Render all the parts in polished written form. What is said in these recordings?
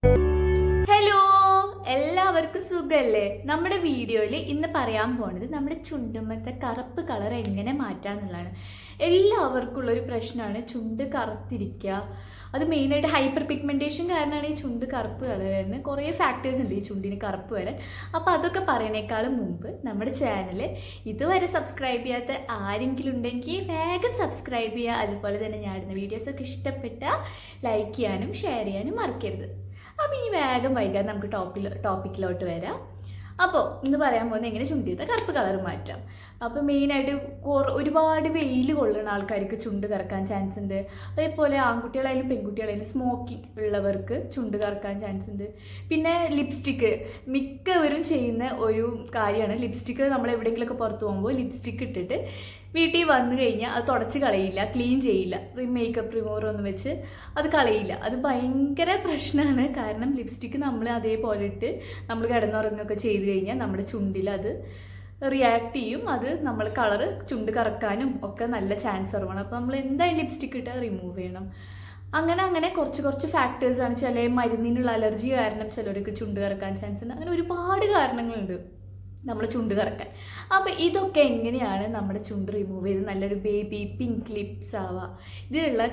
Hello, എല്ലാവർക്കും സുഖല്ലേ? നമ്മുടെ വീഡിയോയിൽ ഇന്ന് പറയാൻ പോണത് നമ്മുടെ ചുണ്ടുമ്മത്തെ കറുപ്പ് കളർ എങ്ങനെ മാറ്റാന്നുള്ളതാണ്. എല്ലാവർക്കും ഉള്ളൊരു പ്രശ്നമാണ് ചുണ്ട് കറുത്തിരിക്കുക. അത് മെയിനായിട്ട് ഹൈപ്പർ പിഗ്മെൻറ്റേഷൻ കാരണമാണ് ഈ ചുണ്ട് കറുപ്പ് കളർ വരുന്നത്. കുറേ ഫാക്ടേഴ്സ് ഉണ്ട് ഈ ചുണ്ടിന് കറുപ്പ് വരാൻ. അപ്പോൾ അതൊക്കെ പറയണേക്കാളും മുമ്പ് നമ്മുടെ ചാനൽ ഇതുവരെ സബ്സ്ക്രൈബ് ചെയ്യാത്ത ആരെങ്കിലും ഉണ്ടെങ്കിൽ വേഗം സബ്സ്ക്രൈബ് ചെയ്യുക. അതുപോലെ തന്നെ ഞാൻ ഇടുന്ന വീഡിയോസൊക്കെ ഇഷ്ടപ്പെട്ടാൽ ലൈക്ക് ചെയ്യാനും ഷെയർ ചെയ്യാനും മറക്കരുത്. അപ്പോൾ ഇനി വേഗം വൈകാതെ നമുക്ക് ടോപ്പിക്കിലോട്ട് വരാം. അപ്പോൾ ഇന്ന് പറയാൻ പോകുന്നത് എങ്ങനെ ചുണ്ടിലത്തെ കറുപ്പ് കളർ മാറ്റാം. അപ്പോൾ മെയിനായിട്ട് ഒരുപാട് വെയിൽ കൊള്ളുന്ന ആൾക്കാർക്ക് ചുണ്ട് കറക്കാൻ ചാൻസ് ഉണ്ട്. അതേപോലെ ആൺകുട്ടികളായാലും പെൺകുട്ടികളായാലും സ്മോക്കിംഗ് ഉള്ളവർക്ക് ചുണ്ട് കറക്കാൻ ചാൻസ് ഉണ്ട്. പിന്നെ ലിപ്സ്റ്റിക്ക് മിക്കവരും ചെയ്യുന്ന ഒരു കാര്യമാണ്. ലിപ്സ്റ്റിക്ക് നമ്മൾ എവിടെയെങ്കിലുമൊക്കെ പുറത്ത് പോകുമ്പോൾ ലിപ്സ്റ്റിക്ക് ഇട്ടിട്ട് വീട്ടിൽ വന്നു കഴിഞ്ഞാൽ അത് തുടച്ച് കളയില്ല, ക്ലീൻ ചെയ്യില്ല, മേക്കപ്പ് റിമൂവറൊന്നും വെച്ച് അത് കളയില്ല. അത് ഭയങ്കര പ്രശ്നമാണ്. കാരണം ലിപ്സ്റ്റിക്ക് നമ്മൾ അതേപോലെ ഇട്ട് നമ്മൾ കിടന്നുറങ്ങുകയൊക്കെ ചെയ്ത് കഴിഞ്ഞാൽ നമ്മുടെ ചുണ്ടിൽ അത് റിയാക്ട് ചെയ്യും. അത് നമ്മൾ കളറ് ചുണ്ട് കറക്കാനും ഒക്കെ നല്ല ചാൻസ് കുറവാണ്. അപ്പോൾ നമ്മൾ എന്തായാലും ലിപ്സ്റ്റിക്ക് ഇട്ടാൽ റിമൂവ് ചെയ്യണം. അങ്ങനെ കുറച്ച് ഫാക്ടേഴ്സാണ്. ചില മരുന്നിനുള്ള അലർജി കാരണം ചിലർക്ക് ചുണ്ട് കറക്കാൻ ചാൻസ് ഉണ്ട്. അങ്ങനെ ഒരുപാട് കാരണങ്ങളുണ്ട് നമ്മൾ ചുണ്ട് കറക്കാൻ. അപ്പോൾ ഇതൊക്കെ എങ്ങനെയാണ് നമ്മുടെ ചുണ്ട് റിമൂവ് ചെയ്ത് നല്ലൊരു ബേബി പിങ്ക് ലിപ്സ് ആവുക? ഇതിലുള്ള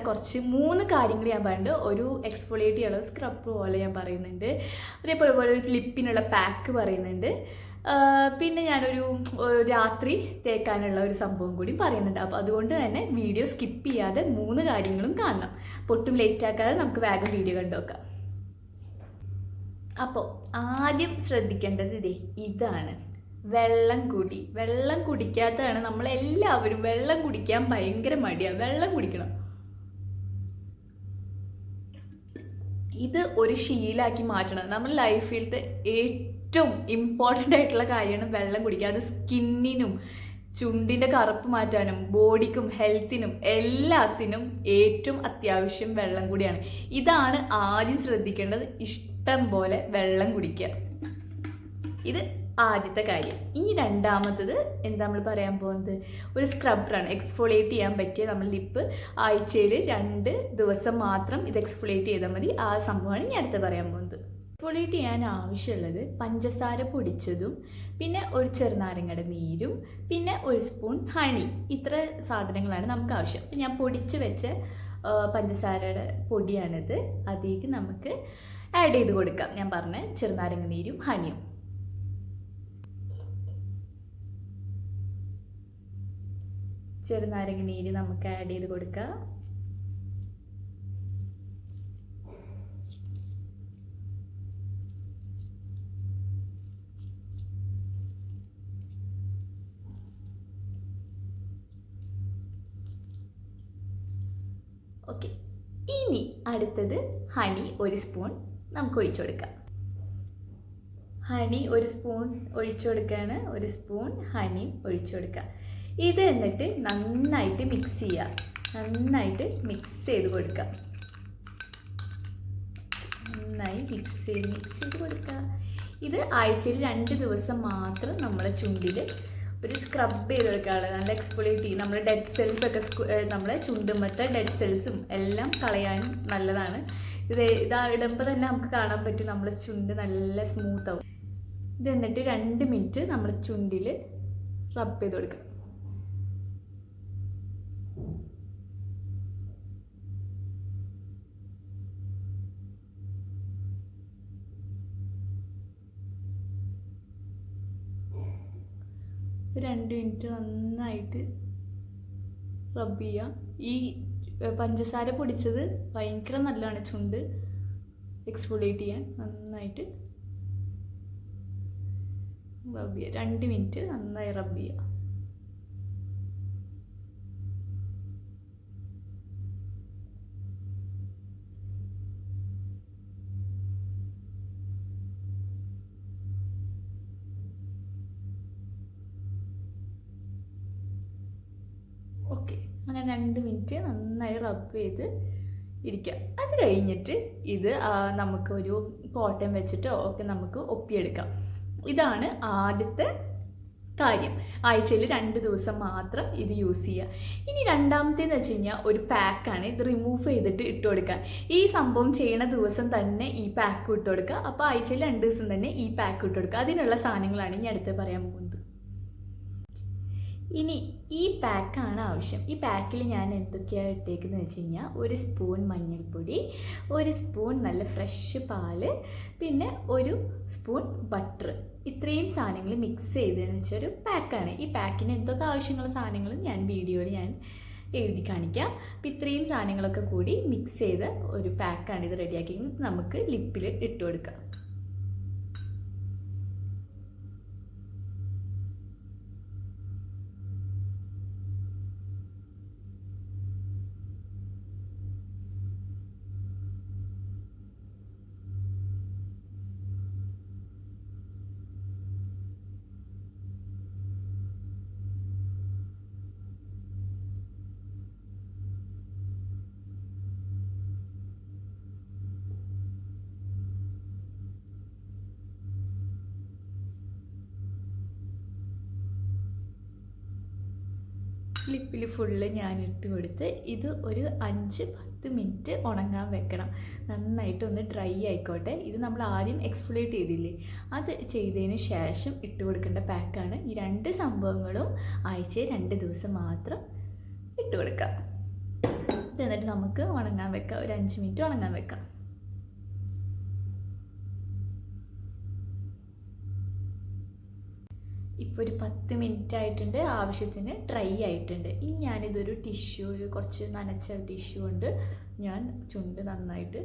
3 കാര്യങ്ങൾ ഞാൻ പറയുന്നുണ്ട്. ഒരു എക്സ്ഫോളിയേറ്റ് ചെയ്യാനുള്ള സ്ക്രബ് പോലെ ഞാൻ പറയുന്നുണ്ട്. അതേപോലെ ഒരു ലിപ്പിനുള്ള പാക്ക് പറയുന്നുണ്ട്. പിന്നെ ഞാനൊരു രാത്രി തേക്കാനുള്ള ഒരു സംഭവം കൂടി പറയുന്നുണ്ട്. അപ്പോൾ അതുകൊണ്ട് തന്നെ വീഡിയോ സ്കിപ്പ് ചെയ്യാതെ 3 കാര്യങ്ങളും കാണണം. പൊട്ടും ലേറ്റ് ആക്കാതെ നമുക്ക് വേഗം വീഡിയോ കണ്ടു നോക്കാം. അപ്പോൾ ആദ്യം ശ്രദ്ധിക്കേണ്ടത് ഇതാണ് വെള്ളം കുടിക്കാത്തതാണ്. നമ്മളെല്ലാവരും വെള്ളം കുടിക്കാൻ ഭയങ്കര മടിയാണ്. വെള്ളം കുടിക്കണം. ഇത് ഒരു ശീലമാക്കി മാറ്റണം. നമ്മുടെ ലൈഫിലത്തെ ഏറ്റവും ഇമ്പോർട്ടൻ്റ് ആയിട്ടുള്ള കാര്യമാണ് വെള്ളം കുടിക്കുക. അത് സ്കിന്നിനും ചുണ്ടിൻ്റെ കറുപ്പ് മാറ്റാനും ബോഡിക്കും ഹെൽത്തിനും എല്ലാത്തിനും ഏറ്റവും അത്യാവശ്യം വെള്ളം കൂടിയാണ്. ഇതാണ് ആദ്യം ശ്രദ്ധിക്കേണ്ടത്. ഇഷ്ടം പോലെ വെള്ളം കുടിക്കുക. ഇത് ആദ്യത്തെ കാര്യം. ഇനി രണ്ടാമത്തത് എന്താ നമ്മൾ പറയാൻ പോകുന്നത്? ഒരു സ്ക്രബ്ബറാണ്. എക്സ്ഫോളിയേറ്റ് ചെയ്യാൻ പറ്റിയ നമ്മൾ ലിപ്പ് ആഴ്ചയിൽ 2 ദിവസം മാത്രം ഇത് എക്സ്ഫോളിയേറ്റ് ചെയ്താൽ മതി. ആ സംഭവമാണ് ഞാൻ അടുത്ത് പറയാൻ പോകുന്നത്. എക്സ്ഫോളിയേറ്റ് ചെയ്യാൻ ആവശ്യമുള്ളത് പഞ്ചസാര പൊടിച്ചതും പിന്നെ ഒരു ചെറുനാരങ്ങയുടെ നീരും പിന്നെ ഒരു സ്പൂൺ ഹണി. ഇത്ര സാധനങ്ങളാണ് നമുക്ക് ആവശ്യം. അപ്പം ഞാൻ പൊടിച്ച് വെച്ച പഞ്ചസാരയുടെ പൊടിയാണിത്. അതിലേക്ക് നമുക്ക് ആഡ് ചെയ്ത് കൊടുക്കാം. ഞാൻ പറഞ്ഞ ചെറുനാരങ്ങ നീരും ഹണിയും. ചെറുനാരങ്ങ നീര് നമുക്ക് ആഡ് ചെയ്ത് കൊടുക്കാം. ഓക്കെ, ഇനി അടുത്തത് ഹണി 1 സ്പൂൺ നമുക്ക് ഒഴിച്ചു കൊടുക്കാം. ഹണി 1 സ്പൂൺ ഒഴിച്ചു കൊടുക്കുകയാണ്. 1 സ്പൂൺ ഹണി ഒഴിച്ചു കൊടുക്കുക. ഇത് എന്നിട്ട് നന്നായിട്ട് മിക്സ് ചെയ്യുക. നന്നായിട്ട് മിക്സ് ചെയ്ത് കൊടുക്കുക. നന്നായി മിക്സ് ചെയ്ത് കൊടുക്കുക. ഇത് ആഴ്ചയിൽ 2 ദിവസം മാത്രം നമ്മളെ ചുണ്ടിൽ ഒരു സ്ക്രബ് ചെയ്ത് കൊടുക്കുകയാണ്. നല്ല എക്സ്ഫോളിയേറ്റ് ചെയ്യും. നമ്മുടെ ഡെഡ് സെൽസൊക്കെ നമ്മുടെ ചുണ്ടുമ്മത്തെ ഡെഡ് സെൽസും എല്ലാം കളയാനും നല്ലതാണ്. ഇതാ ഇടുമ്പോൾ തന്നെ നമുക്ക് കാണാൻ പറ്റും നമ്മുടെ ചുണ്ട് നല്ല സ്മൂത്ത് ആവും. ഇത് എന്നിട്ട് 2 മിനിറ്റ് നമ്മൾ ചുണ്ടിൽ റബ്ബ് ചെയ്ത് കൊടുക്കണം. രണ്ട് മിനിറ്റ് നന്നായിട്ട് റബ്ബ് ചെയ്യുക. ഈ പഞ്ചസാര പൊടിച്ചത് ഭയങ്കര നല്ലതാണ് ചുണ്ട് എക്സ്ഫോളിയേറ്റ് ചെയ്യാൻ. നന്നായിട്ട് റബ്ബ് ചെയ്യുക. 2 മിനിറ്റ് നന്നായി റബ്ബ് ചെയ്യുക. ഓക്കെ, അങ്ങനെ 2 മിനിറ്റ് നന്നായി റബ്ബ് ചെയ്ത് ഇരിക്കുക. അത് കഴിഞ്ഞിട്ട് ഇത് നമുക്കൊരു കോട്ടൺ വെച്ചിട്ടോ ഒക്കെ നമുക്ക് ഒപ്പിയെടുക്കാം. ഇതാണ് ആദ്യത്തെ കാര്യം. ആഴ്ചയിൽ 2 ദിവസം മാത്രം ഇത് യൂസ് ചെയ്യുക. ഇനി രണ്ടാമത്തേന്ന് വെച്ച് കഴിഞ്ഞാൽ ഒരു പാക്കാണ്. ഇത് റിമൂവ് ചെയ്തിട്ട് ഇട്ട് കൊടുക്കുക. ഈ സംഭവം ചെയ്യണ ദിവസം തന്നെ ഈ പാക്ക് ഇട്ട് കൊടുക്കുക. അപ്പോൾ ആഴ്ചയിൽ 2 ദിവസം തന്നെ ഈ പാക്ക് ഇട്ട് കൊടുക്കുക. അതിനുള്ള സാധനങ്ങളാണ് ഇനി അടുത്ത് പറയാൻ പോകുന്നത്. ഇനി ഈ പാക്കാണ് ആവശ്യം. ഈ പാക്കിൽ ഞാൻ എന്തൊക്കെയാണ് ഇട്ടേക്കുന്നത് വെച്ച് കഴിഞ്ഞാൽ 1 സ്പൂൺ മഞ്ഞൾപ്പൊടി, 1 സ്പൂൺ നല്ല ഫ്രഷ് പാല്, പിന്നെ 1 സ്പൂൺ ബട്ടർ. ഇത്രയും സാധനങ്ങൾ മിക്സ് ചെയ്തതെന്ന് വെച്ചൊരു പാക്കാണ്. ഈ പാക്കിന് എന്തൊക്കെ ആവശ്യമുള്ള സാധനങ്ങൾ ഞാൻ വീഡിയോയിൽ എഴുതി കാണിക്കാം. അപ്പോൾ ഇത്രയും സാധനങ്ങളൊക്കെ കൂടി മിക്സ് ചെയ്ത ഒരു പാക്കാണ് ഇത് റെഡിയാക്കി. നമുക്ക് ലിപ്പിൽ ഇട്ട് കൊടുക്കാം. ലിപ്പിൽ ഫുള്ള് ഞാൻ ഇട്ട് കൊടുത്ത് ഇത് ഒരു 5-10 മിനിറ്റ് ഉണങ്ങാൻ വെക്കണം. നന്നായിട്ടൊന്ന് ഡ്രൈ ആയിക്കോട്ടെ. ഇത് നമ്മൾ ആദ്യം എക്സ്ഫോളിയേറ്റ് ചെയ്തില്ലേ, അത് ചെയ്തതിന് ശേഷം ഇട്ട് കൊടുക്കേണ്ട പാക്കാണ്. ഈ 2 സംഭവങ്ങളും ആഴ്ചയിൽ 2 ദിവസം മാത്രം ഇട്ട് കൊടുക്കാം. എന്നിട്ട് നമുക്ക് ഉണങ്ങാൻ വെക്കാം. ഒരു 5 മിനിറ്റ് ഉണങ്ങാൻ വെക്കാം. ഇപ്പോൾ ഒരു 10 മിനിറ്റ് ആയിട്ടുണ്ട്. ആവശ്യത്തിന് ഡ്രൈ ആയിട്ടുണ്ട്. ഇനി ഞാനിതൊരു ടിഷ്യൂ, ഒരു കുറച്ച് നനച്ച ടിഷ്യൂ കൊണ്ട് ഞാൻ ചുണ്ട് നന്നായിട്ട്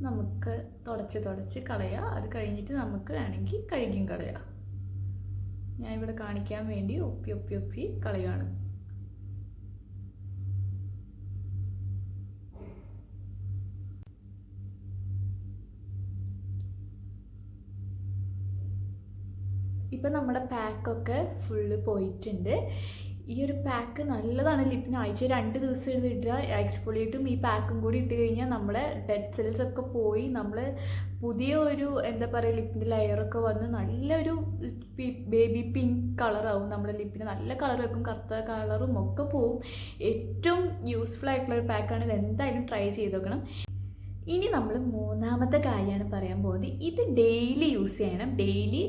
നമുക്ക് തുടച്ച് കളയാം. അത് കഴിഞ്ഞിട്ട് നമുക്ക് വേണമെങ്കിൽ കഴുകിയും കളയാം. ഞാൻ ഇവിടെ കാണിക്കാൻ വേണ്ടി ഒപ്പി കളയുകയാണ്. ഇപ്പം നമ്മുടെ പാക്കൊക്കെ ഫുള്ള് പോയിട്ടുണ്ട്. ഈ ഒരു പാക്ക് നല്ലതാണ് ലിപ്പിന്. ആഴ്ച 2 ദിവസം ഇടുക. എക്സ്ഫോളിയേറ്റും ഈ പാക്കും കൂടി ഇട്ട് കഴിഞ്ഞാൽ നമ്മുടെ ഡെഡ് സെൽസ് ഒക്കെ പോയി നമ്മൾ പുതിയ ഒരു എന്താ പറയുക ലിപ്പിൻ്റെ ലെയറൊക്കെ വന്ന് നല്ലൊരു ബേബി പിങ്ക് കളറാവും. നമ്മുടെ ലിപ്പിന് നല്ല കളർ വെക്കും. കറുത്ത കളറും ഒക്കെ പോവും. ഏറ്റവും യൂസ്ഫുൾ ആയിട്ടുള്ള ഒരു പാക്കാണ്. ഇത് എന്തായാലും ട്രൈ ചെയ്ത് നോക്കണം. ഇനി നമ്മൾ മൂന്നാമത്തെ കാര്യമാണ് പറയാൻ പോകുന്നത്. ഇത് ഡെയിലി യൂസ് ചെയ്യണം. ഡെയിലി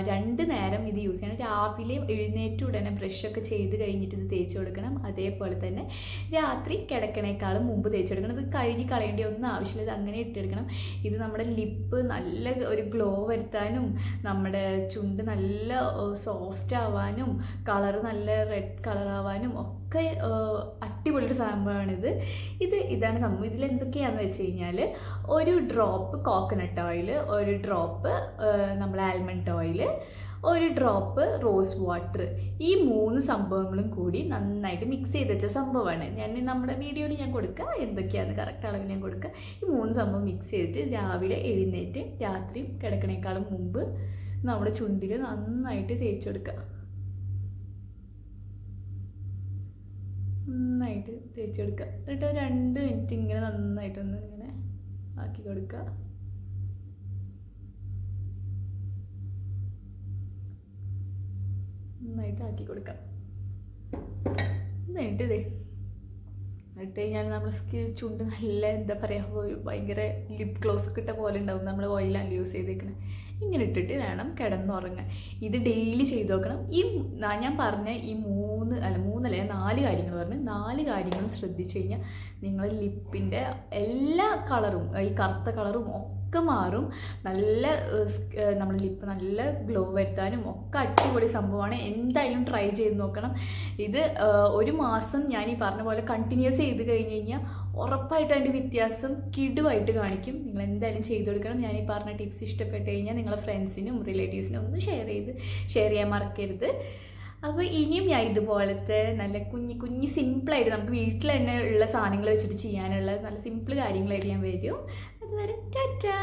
2 നേരം ഇത് യൂസ് ചെയ്യണം. രാവിലെ എഴുന്നേറ്റ് ഉടനെ ബ്രഷൊക്കെ ചെയ്ത് കഴിഞ്ഞിട്ട് ഇത് തേച്ച് കൊടുക്കണം. അതേപോലെ തന്നെ രാത്രി കിടക്കണേക്കാളും മുമ്പ് തേച്ച് കൊടുക്കണം. ഇത് കഴുകി കളയേണ്ട ഒന്നും ആവശ്യമില്ല. ഇത് അങ്ങനെ ഇട്ടെടുക്കണം. ഇത് നമ്മുടെ ലിപ്പ് നല്ല ഒരു ഗ്ലോ വരുത്താനും നമ്മുടെ ചുണ്ട് നല്ല സോഫ്റ്റ് ആവാനും കളറ് നല്ല റെഡ് കളറാവാനും ഒക്കെ അടിപൊളിയൊരു സംഭവമാണിത്. ഇതാണ് സംഭവം. ഇതിൽ എന്തൊക്കെയാണെന്ന് വെച്ച് കഴിഞ്ഞാൽ 1 ഡ്രോപ്പ് കോക്കനട്ട് ഓയിൽ, 1 ഡ്രോപ്പ് നമ്മൾ almond oil, 1 drop rose water. ഈ 3 സംഭവങ്ങളും കൂടി നന്നായിട്ട് മിക്സ് ചെയ്ത് വെച്ച സംഭവമാണ്. നമ്മുടെ വീഡിയോയിൽ ഞാൻ കൊടുക്കുക എന്തൊക്കെയാണെന്ന് കറക്റ്റ് അളവിൽ ഞാൻ കൊടുക്കുക. ഈ 3 സംഭവം മിക്സ് ചെയ്തിട്ട് രാവിലെ എഴുന്നേറ്റ് രാത്രിയും കിടക്കണേക്കാളും മുമ്പ് നമ്മുടെ ചുണ്ടിൽ നന്നായിട്ട് തേച്ച് കൊടുക്കുക. നന്നായിട്ട് തേച്ച് കൊടുക്കുക. എന്നിട്ട് 2 മിനിറ്റ് ഇങ്ങനെ നന്നായിട്ടൊന്ന് ഇങ്ങനെ ആക്കി കൊടുക്കുക. നന്നായിട്ട് ആക്കി കൊടുക്കാം. എന്നിട്ട് എന്നിട്ട് കഴിഞ്ഞാൽ നമ്മുടെ ചുണ്ട് നല്ല എന്താ പറയുക ഒരു ഭയങ്കര ലിപ് ഗ്ലോസ് ഒക്കെ ഇട്ട പോലെ ഉണ്ടാവും. നമ്മൾ ഓയിലാണ് യൂസ് ചെയ്തേക്കണത്. ഇങ്ങനെ ഇട്ടിട്ട് വേണം കിടന്നുറങ്ങാൻ. ഇത് ഡെയിലി ചെയ്ത് നോക്കണം. ഞാൻ പറഞ്ഞ ഈ 4 കാര്യങ്ങൾ പറഞ്ഞു. 4 കാര്യങ്ങളും ശ്രദ്ധിച്ചു കഴിഞ്ഞാൽ നിങ്ങളുടെ ലിപ്പിൻ്റെ എല്ലാ കളറും ഈ കറുത്ത കളറും ഒക്കെ മാറും. നല്ല നമ്മുടെ ലിപ്പ് നല്ല ഗ്ലോ വരുത്താനും ഒക്കെ അടിപൊളി സംഭവമാണ്. എന്തായാലും ട്രൈ ചെയ്ത് നോക്കണം. ഇത് 1 മാസം ഞാൻ ഈ പറഞ്ഞ പോലെ കണ്ടിന്യൂസ് ചെയ്ത് കഴിഞ്ഞ് കഴിഞ്ഞാൽ ഉറപ്പായിട്ടും അതിൻ്റെ വ്യത്യാസം കിടുവായിട്ട് കാണിക്കും. നിങ്ങൾ എന്തായാലും ചെയ്ത് കൊടുക്കണം. ഞാൻ ഈ പറഞ്ഞ ടിപ്സ് ഇഷ്ടപ്പെട്ട് കഴിഞ്ഞാൽ നിങ്ങളെ ഫ്രണ്ട്സിനും റിലേറ്റീവ്സിനും ഒന്ന് ഷെയർ ചെയ്യാൻ മറക്കരുത്. അപ്പോൾ ഇനിയും ഞാൻ ഇതുപോലത്തെ നല്ല കുഞ്ഞി സിമ്പിളായിട്ട് നമുക്ക് വീട്ടിൽ തന്നെ ഉള്ള സാധനങ്ങൾ വെച്ചിട്ട് ചെയ്യാനുള്ള നല്ല സിമ്പിൾ കാര്യങ്ങളായിട്ട് ഞാൻ വരും. അതുവരെ ടാറ്റാ.